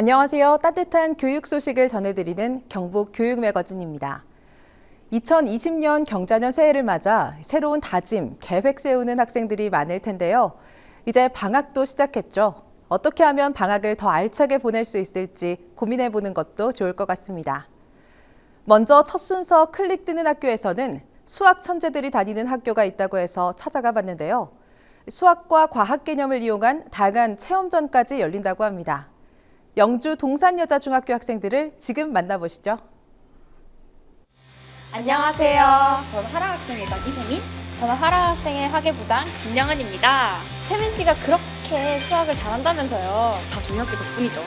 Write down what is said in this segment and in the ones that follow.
안녕하세요. 따뜻한 교육 소식을 전해드리는 경북 교육 매거진입니다. 2020년 경자년 새해를 맞아 새로운 다짐, 계획 세우는 학생들이 많을 텐데요. 이제 방학도 시작했죠. 어떻게 하면 방학을 더 알차게 보낼 수 있을지 고민해보는 것도 좋을 것 같습니다. 먼저 첫 순서 클릭 뜨는 학교에서는 수학 천재들이 다니는 학교가 있다고 해서 찾아가 봤는데요. 수학과 과학 개념을 이용한 다양한 체험전까지 열린다고 합니다. 영주 동산여자중학교 학생들을 지금 만나보시죠. 안녕하세요. 저는 하라학생회장 이세민. 저는 화라학생의 화계부장 김영은입니다. 세민 씨가 그렇게 수학을 잘한다면서요. 다 저희 학교 덕분이죠.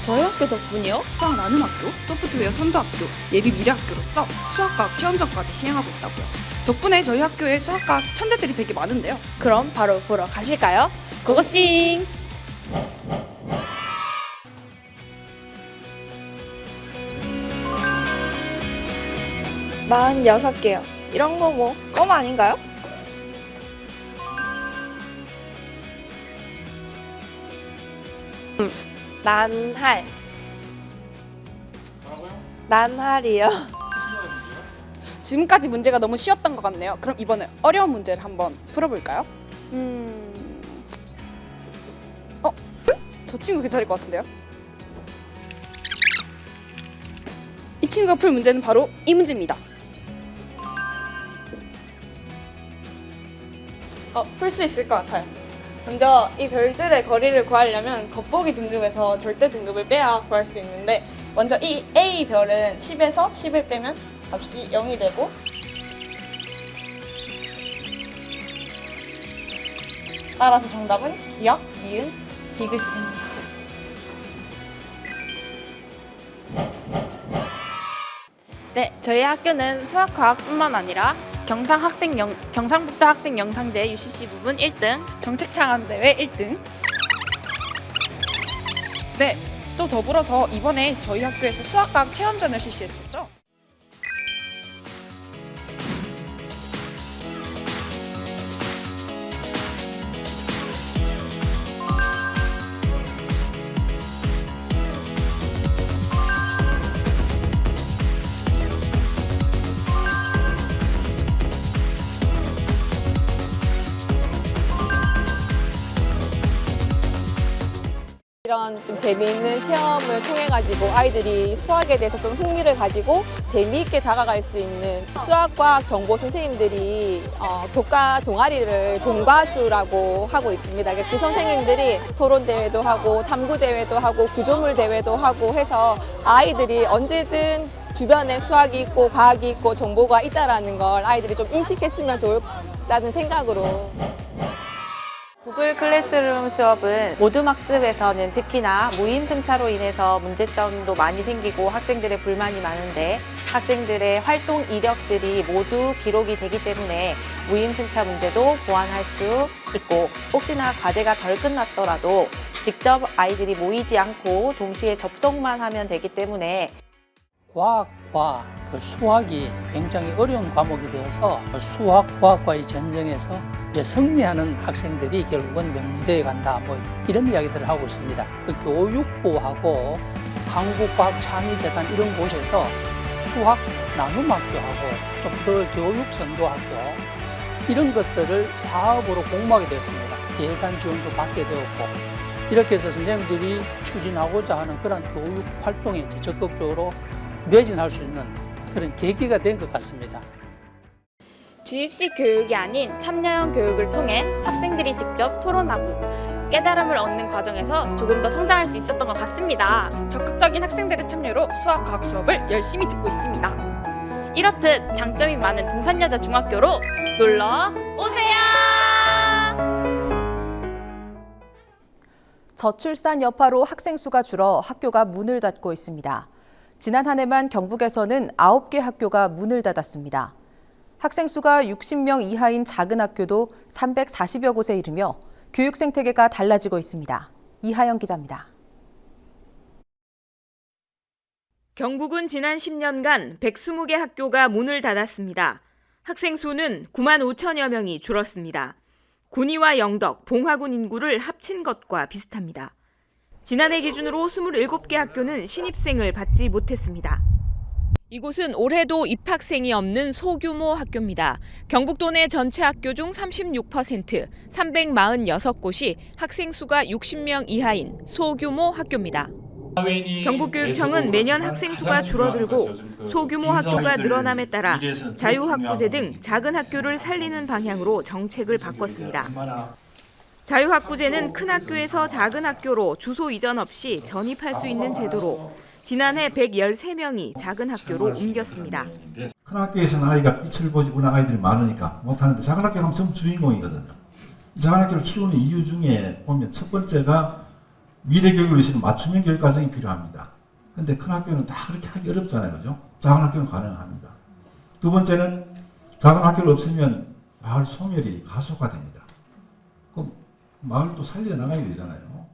저희 학교 덕분이요? 수학 나눔 학교, 소프트웨어 선도학교, 예비 미래학교로서 수학과학 체험전까지 시행하고 있다고요. 덕분에 저희 학교에 수학과학 천재들이 되게 많은데요. 그럼 바로 보러 가실까요? 고고싱! 46개요. 이런 거 뭐 껌 아닌가요? 난할. 난할이요. 지금까지 문제가 너무 쉬웠던 것 같네요. 그럼 이번에 어려운 문제를 한번 풀어볼까요? 저 친구 괜찮을 것 같은데요? 이 친구가 풀 문제는 바로 이 문제입니다. 풀 수 있을 것 같아요. 먼저 이 별들의 거리를 구하려면 겉보기 등급에서 절대 등급을 빼야 구할 수 있는데 먼저 이 A 별은 10에서 10을 빼면 값이 0이 되고 따라서 정답은 기역, 니은, 디귿이 됩니다. 네, 저희 학교는 수학과학뿐만 아니라 경상북도 학생 영상제 UCC 부분 1등, 정책창안대회 1등. 네, 또 더불어서 이번에 저희 학교에서 수학과학 체험전을 실시했었죠. 이런 좀 재미있는 체험을 통해 가지고 아이들이 수학에 대해서 좀 흥미를 가지고 재미있게 다가갈 수 있는 수학과학 정보 선생님들이 교과 동아리를 동과수라고 하고 있습니다. 그 선생님들이 토론 대회도 하고 탐구 대회도 하고 구조물 대회도 하고 해서 아이들이 언제든 주변에 수학이 있고 과학이 있고 정보가 있다라는 걸 아이들이 좀 인식했으면 좋겠다는 생각으로. 구글 클래스룸 수업은 모두학습에서는 특히나 무임 승차로 인해서 문제점도 많이 생기고 학생들의 불만이 많은데 학생들의 활동 이력들이 모두 기록이 되기 때문에 무임 승차 문제도 보완할 수 있고 혹시나 과제가 덜 끝났더라도 직접 아이들이 모이지 않고 동시에 접속만 하면 되기 때문에 과학과 수학이 굉장히 어려운 과목이 되어서 수학, 과학과의 전쟁에서 이제 승리하는 학생들이 결국은 명문대에 간다, 뭐 이런 이야기들을 하고 있습니다. 그 교육부하고 한국과학창의재단 이런 곳에서 수학 나눔학교하고 소프트웨어 교육선도학교 이런 것들을 사업으로 공모하게 되었습니다. 예산 지원도 받게 되었고 이렇게 해서 선생님들이 추진하고자 하는 그런 교육 활동에 이제 적극적으로 매진할 수 있는 그런 계기가 된 것 같습니다. 주입식 교육이 아닌 참여형 교육을 통해 학생들이 직접 토론하고 깨달음을 얻는 과정에서 조금 더 성장할 수 있었던 것 같습니다. 적극적인 학생들의 참여로 수학과학 수업을 열심히 듣고 있습니다. 이렇듯 장점이 많은 동산여자중학교로 놀러 오세요! 저출산 여파로 학생 수가 줄어 학교가 문을 닫고 있습니다. 지난 한 해만 경북에서는 9개 학교가 문을 닫았습니다. 학생 수가 60명 이하인 작은 학교도 340여 곳에 이르며 교육 생태계가 달라지고 있습니다. 이하영 기자입니다. 경북은 지난 10년간 120개 학교가 문을 닫았습니다. 학생 수는 9만 5천여 명이 줄었습니다. 군위와 영덕, 봉화군 인구를 합친 것과 비슷합니다. 지난해 기준으로 27개 학교는 신입생을 받지 못했습니다. 이곳은 올해도 입학생이 없는 소규모 학교입니다. 경북도 내 전체 학교 중 36%, 346곳이 학생 수가 60명 이하인 소규모 학교입니다. 경북교육청은 매년 학생 수가 줄어들고 소규모 학교가 늘어남에 따라 자유학부제 등 작은 학교를 살리는 방향으로 정책을 바꿨습니다. 자유학부제는 큰 학교에서 작은 학교로 주소 이전 없이 전입할 수 있는 제도로 지난해 113명이 작은 학교로 옮겼습니다. 큰 학교에서는 아이가 빛을 보지 못한 아이들이 많으니까 못하는데 작은 학교 가면 전부 주인공이거든요. 이 작은 학교를 키우는 이유 중에 보면 첫 번째가 미래 교육을 위해서는 맞춤형 교육 과정이 필요합니다. 근데 큰 학교는 다 그렇게 하기 어렵잖아요. 그죠? 작은 학교는 가능합니다. 두 번째는 작은 학교를 없으면 마을 소멸이 가속화됩니다. 그럼 마을도 살려 나가야 되잖아요.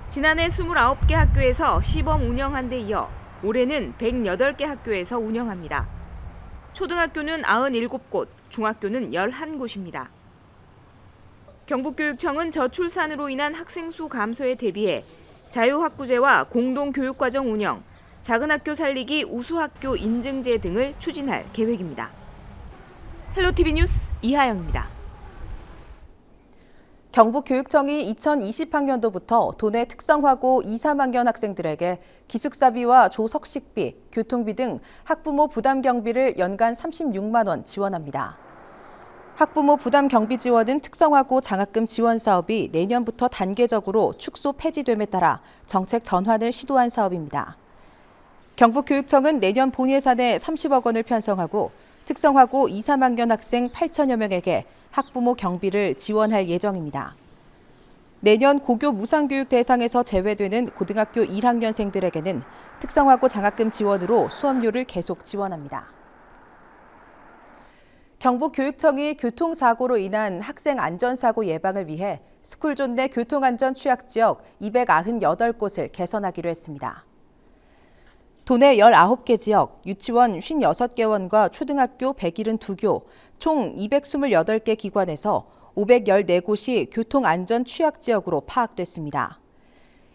지난해 29개 학교에서 시범 운영한 데 이어 올해는 108개 학교에서 운영합니다. 초등학교는 97곳, 중학교는 11곳입니다. 경북교육청은 저출산으로 인한 학생 수 감소에 대비해 자유학부제와 공동교육과정 운영, 작은 학교 살리기 우수학교 인증제 등을 추진할 계획입니다. 헬로티비 뉴스 이하영입니다. 경북교육청이 2020학년도부터 도내 특성화고 2, 3학년 학생들에게 기숙사비와 조석식비, 교통비 등 학부모 부담 경비를 연간 36만 원 지원합니다. 학부모 부담 경비 지원은 특성화고 장학금 지원 사업이 내년부터 단계적으로 축소 폐지됨에 따라 정책 전환을 시도한 사업입니다. 경북교육청은 내년 본 예산에 30억 원을 편성하고 특성화고 2, 3학년 학생 8천여 명에게 학부모 경비를 지원할 예정입니다. 내년 고교 무상교육 대상에서 제외되는 고등학교 1학년생들에게는 특성화고 장학금 지원으로 수업료를 계속 지원합니다. 경북교육청이 교통사고로 인한 학생 안전사고 예방을 위해 스쿨존 내 교통안전 취약지역 298곳을 개선하기로 했습니다. 도내 19개 지역, 유치원 56개원과 초등학교 172교, 총 228개 기관에서 514곳이 교통안전 취약지역으로 파악됐습니다.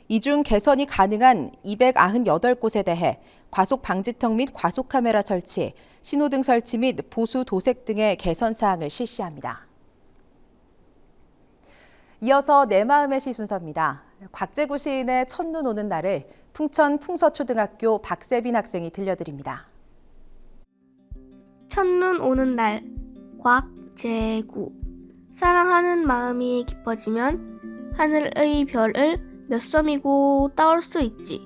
이 중 개선이 가능한 298곳에 대해 과속 방지턱 및 과속 카메라 설치, 신호등 설치 및 보수 도색 등의 개선 사항을 실시합니다. 이어서 내 마음의 시 순서입니다. 곽재구 시인의 첫눈 오는 날을 풍천 풍서초등학교 박세빈 학생이 들려드립니다. 첫눈 오는 날, 곽재구. 사랑하는 마음이 깊어지면 하늘의 별을 몇 섬이고 따올 수 있지.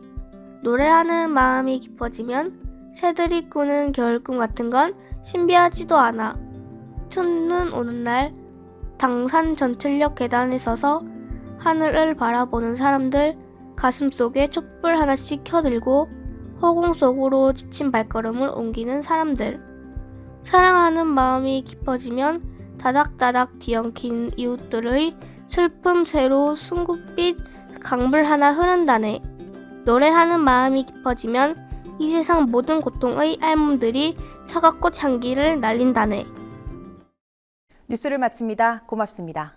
노래하는 마음이 깊어지면 새들이 꾸는 겨울꿈 같은 건 신비하지도 않아. 첫눈 오는 날, 당산 전철역 계단에 서서 하늘을 바라보는 사람들, 가슴 속에 촛불 하나씩 켜들고 허공 속으로 지친 발걸음을 옮기는 사람들. 사랑하는 마음이 깊어지면 다닥다닥 뒤엉킨 이웃들의 슬픔 새로 순국빛 강물 하나 흐른다네. 노래하는 마음이 깊어지면 이 세상 모든 고통의 알몸들이 사과꽃 향기를 날린다네. 뉴스를 마칩니다. 고맙습니다.